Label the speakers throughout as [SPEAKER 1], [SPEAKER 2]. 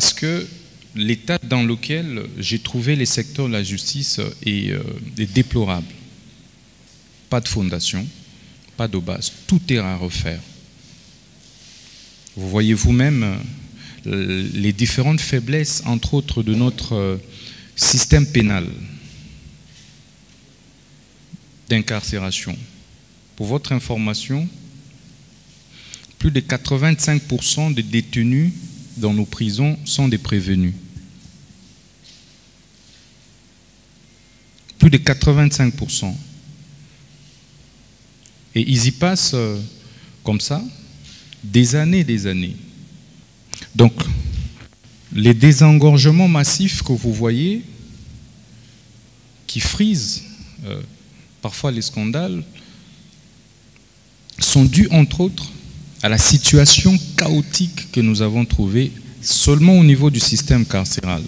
[SPEAKER 1] parce que l'état dans lequel j'ai trouvé les secteurs de la justice est déplorable. Pas de fondation, pas de base, tout est à refaire. Vous voyez vous-même les différentes faiblesses, entre autres, de notre système pénal d'incarcération. Pour votre information, plus de 85% des détenus dans nos prisons sont des prévenus. Plus de 85%. Et ils y passent comme ça des années et des années. Donc, les désengorgements massifs que vous voyez, qui frisent parfois les scandales, sont dus, entre autres, à la situation chaotique que nous avons trouvée seulement au niveau du système carcéral.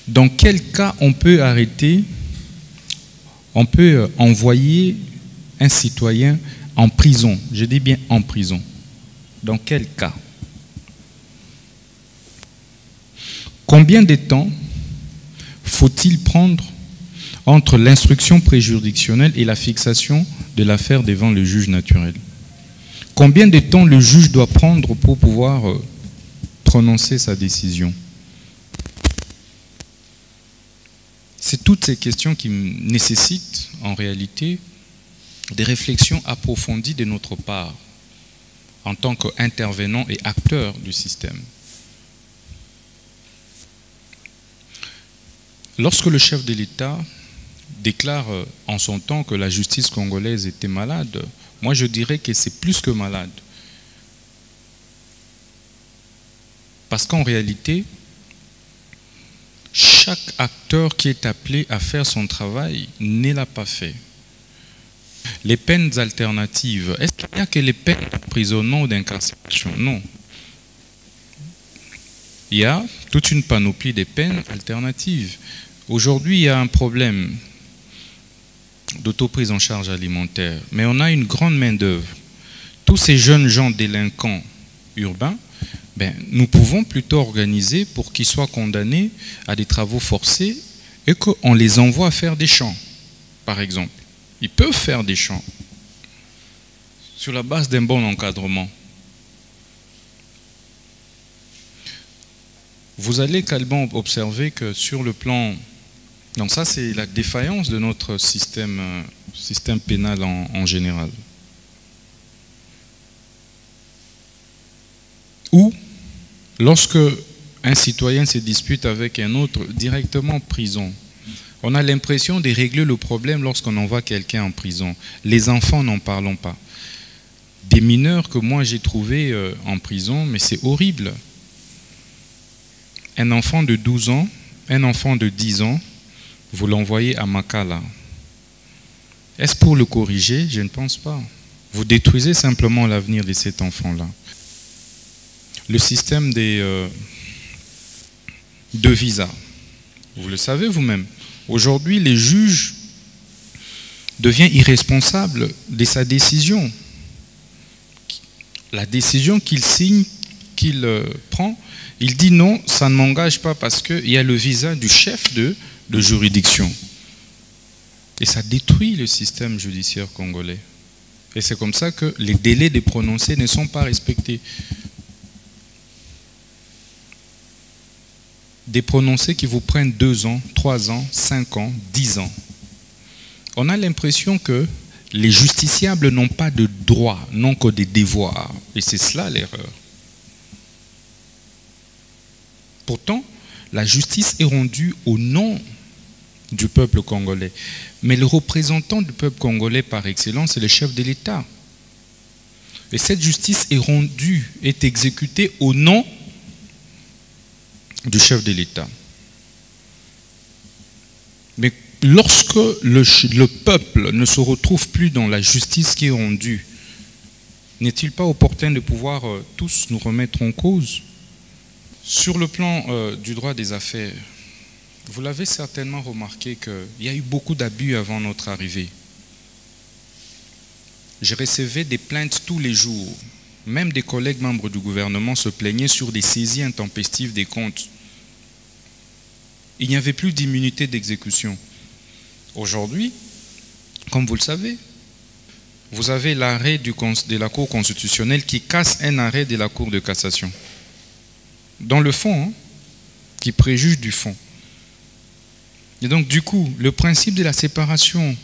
[SPEAKER 1] Dans quel cas on peut arrêter, on peut envoyer un citoyen en prison? Je dis bien en prison. Dans quel cas? Combien de temps faut-il prendre entre l'instruction préjuridictionnelle et la fixation de l'affaire devant le juge naturel? Combien de temps le juge doit prendre pour pouvoir prononcer sa décision? C'est toutes ces questions qui nécessitent en réalité des réflexions approfondies de notre part en tant qu'intervenants et acteurs du système. Lorsque le chef de l'État déclare en son temps que la justice congolaise était malade, moi je dirais que c'est plus que malade. Parce qu'en réalité, chaque acteur qui est appelé à faire son travail ne l'a pas fait. Les peines alternatives, est-ce qu'il n'y a que les peines d'emprisonnement ou d'incarcération? Non. Il y a toute une panoplie de peines alternatives. Aujourd'hui, il y a un problème d'autoprise en charge alimentaire, mais on a une grande main-d'œuvre. Tous ces jeunes gens délinquants urbains, nous pouvons plutôt organiser pour qu'ils soient condamnés à des travaux forcés et qu'on les envoie faire des champs, par exemple. Ils peuvent faire des champs sur la base d'un bon encadrement. Vous allez également observer que sur le plan... Donc ça, c'est la défaillance de notre système pénal en général. Ou, lorsque un citoyen se dispute avec un autre, directement en prison. On a l'impression de régler le problème lorsqu'on envoie quelqu'un en prison. Les enfants, n'en parlons pas. Des mineurs que moi j'ai trouvés en prison, mais c'est horrible. Un enfant de 12 ans, un enfant de 10 ans, vous l'envoyez à Makala. Est-ce pour le corriger? Je ne pense pas. Vous détruisez simplement l'avenir de cet enfant-là. Le système de visa, vous le savez vous-même. Aujourd'hui, le juge devient irresponsable de sa décision. La décision qu'il signe, qu'il prend, il dit non, ça ne m'engage pas parce qu'il y a le visa du chef de juridiction. Et ça détruit le système judiciaire congolais. Et c'est comme ça que les délais de prononcer ne sont pas respectés. Des prononcés qui vous prennent 2 ans, 3 ans, 5 ans, 10 ans. On a l'impression que les justiciables n'ont pas de droits, n'ont que des devoirs. Et c'est cela l'erreur. Pourtant, la justice est rendue au nom du peuple congolais. Mais le représentant du peuple congolais par excellence, c'est le chef de l'État. Et cette justice est rendue, est exécutée au nom du chef de l'État. Mais lorsque le peuple ne se retrouve plus dans la justice qui est rendue, n'est-il pas opportun de pouvoir tous nous remettre en cause? Sur le plan du droit des affaires, vous l'avez certainement remarqué qu'il y a eu beaucoup d'abus avant notre arrivée. Je recevais des plaintes tous les jours Même des collègues membres du gouvernement se plaignaient sur des saisies intempestives des comptes. Il n'y avait plus d'immunité d'exécution. Aujourd'hui, comme vous le savez, vous avez l'arrêt de la Cour constitutionnelle qui casse un arrêt de la Cour de cassation. Dans le fond, qui préjuge du fond. Et donc, du coup, le principe de la séparation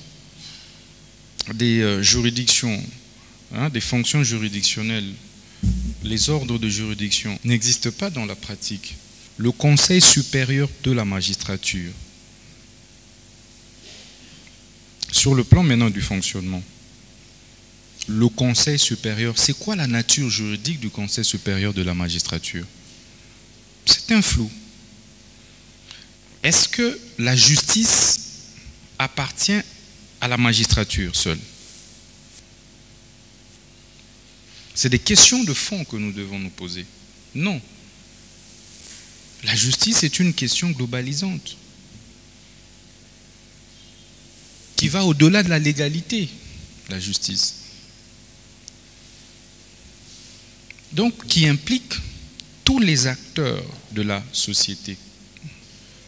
[SPEAKER 1] des juridictions, des fonctions juridictionnelles, les ordres de juridiction, n'existe pas dans la pratique. Le Conseil supérieur de la magistrature, sur le plan maintenant du fonctionnement, le Conseil supérieur, c'est quoi la nature juridique du Conseil supérieur de la magistrature? C'est un flou. Est-ce que la justice appartient à la magistrature seule? C'est des questions de fond que nous devons nous poser. Non. La justice est une question globalisante qui va au-delà de la légalité, la justice. Donc, qui implique tous les acteurs de la société.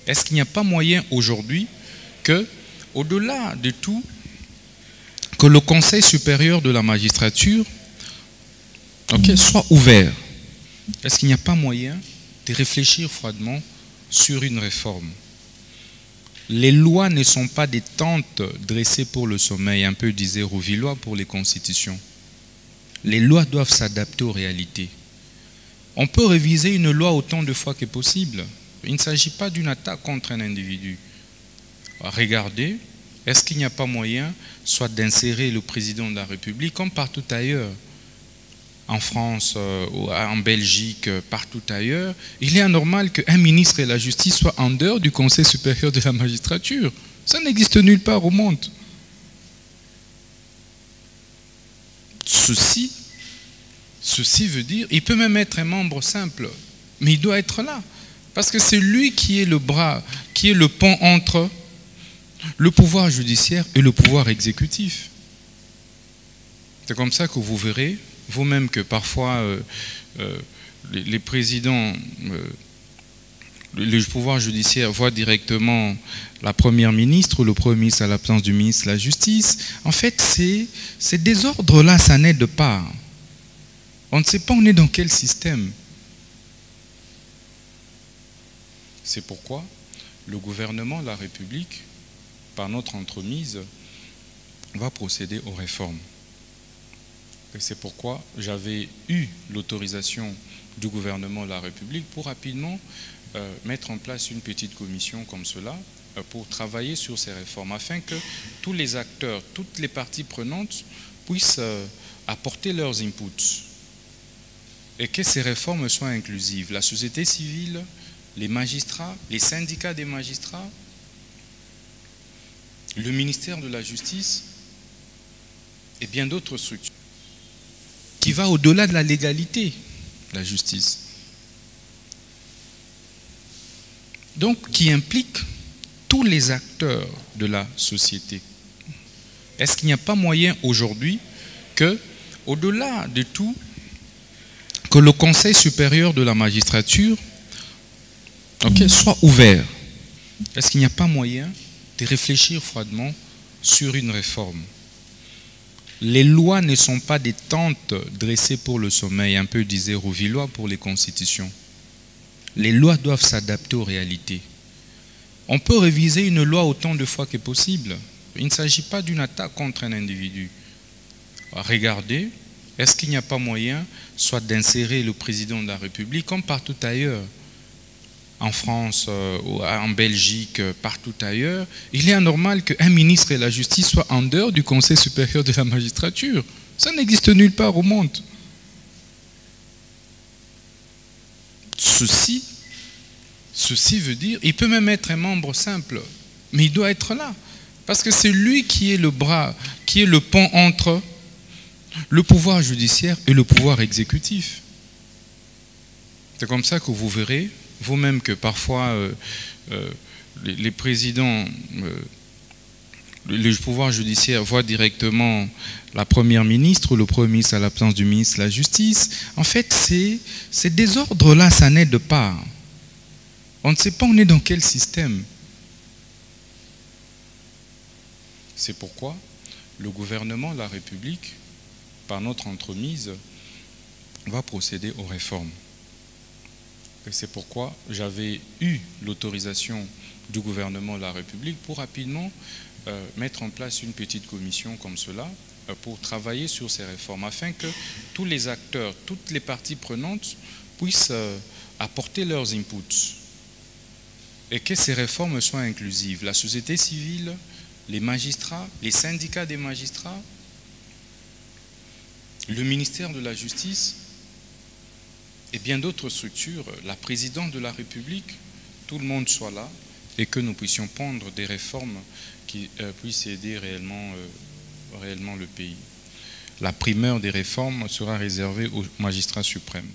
[SPEAKER 1] Est-ce qu'il n'y a pas moyen aujourd'hui que, au-delà de tout, que le Conseil supérieur de la magistrature soit ouvert? Est-ce qu'il n'y a pas moyen de réfléchir froidement sur une réforme? Les lois ne sont pas des tentes dressées pour le sommeil, un peu disait Rouvillois pour les constitutions. Les lois doivent s'adapter aux réalités. On peut réviser une loi autant de fois que possible. Il ne s'agit pas d'une attaque contre un individu. Regardez, est-ce qu'il n'y a pas moyen soit d'insérer le président de la République, comme partout ailleurs, en France, en Belgique, partout ailleurs, il est anormal qu'un ministre de la Justice soit en dehors du Conseil supérieur de la magistrature. Ça n'existe nulle part au monde. Ceci veut dire, il peut même être un membre simple, mais il doit être là. Parce que c'est lui qui est le bras, qui est le pont entre le pouvoir judiciaire et le pouvoir exécutif. C'est comme ça que vous verrez vous-même que parfois les présidents, le pouvoir judiciaire voit directement la première ministre ou le premier ministre à l'absence du ministre de la Justice. En fait, ces désordres-là, ça n'aide pas. On ne sait pas on est dans quel système. C'est pourquoi le gouvernement de la République, par notre entremise, va procéder aux réformes. Et c'est pourquoi j'avais eu l'autorisation du gouvernement de la République pour rapidement mettre en place une petite commission comme cela pour travailler sur ces réformes afin que tous les acteurs, toutes les parties prenantes puissent apporter leurs inputs et que ces réformes soient inclusives. La société civile, les magistrats, les syndicats des magistrats, le ministère de la Justice et bien d'autres structures qui va au-delà de la légalité, la justice. Donc, qui implique tous les acteurs de la société. Est-ce qu'il n'y a pas moyen aujourd'hui que, au-delà de tout, que le Conseil supérieur de la magistrature soit ouvert? Est-ce qu'il n'y a pas moyen de réfléchir froidement sur une réforme? Les lois ne sont pas des tentes dressées pour le sommeil, un peu disait Rouvillois pour les constitutions. Les lois doivent s'adapter aux réalités. On peut réviser une loi autant de fois que possible. Il ne s'agit pas d'une attaque contre un individu. Regardez, est-ce qu'il n'y a pas moyen soit d'insérer le président de la République, comme partout ailleurs, en France, en Belgique, partout ailleurs, il est anormal qu'un ministre de la Justice soit en dehors du Conseil supérieur de la magistrature. Ça n'existe nulle part au monde. Ceci veut dire, il peut même être un membre simple, mais il doit être là. Parce que c'est lui qui est le bras, qui est le pont entre le pouvoir judiciaire et le pouvoir exécutif. C'est comme ça que vous verrez vous-même que parfois les présidents, le pouvoir judiciaire voit directement la première ministre ou le premier ministre à la place du ministre de la Justice. En fait, ces désordres-là, ça n'aide pas. On ne sait pas on est dans quel système. C'est pourquoi le gouvernement de la République, par notre entremise, va procéder aux réformes. Et c'est pourquoi j'avais eu l'autorisation du gouvernement de la République pour rapidement mettre en place une petite commission comme cela pour travailler sur ces réformes afin que tous les acteurs, toutes les parties prenantes puissent apporter leurs inputs et que ces réformes soient inclusives. La société civile, les magistrats, les syndicats des magistrats, le ministère de la Justice et bien d'autres structures, la présidente de la République, tout le monde soit là et que nous puissions prendre des réformes qui puissent aider réellement le pays. La primeur des réformes sera réservée au magistrat suprême.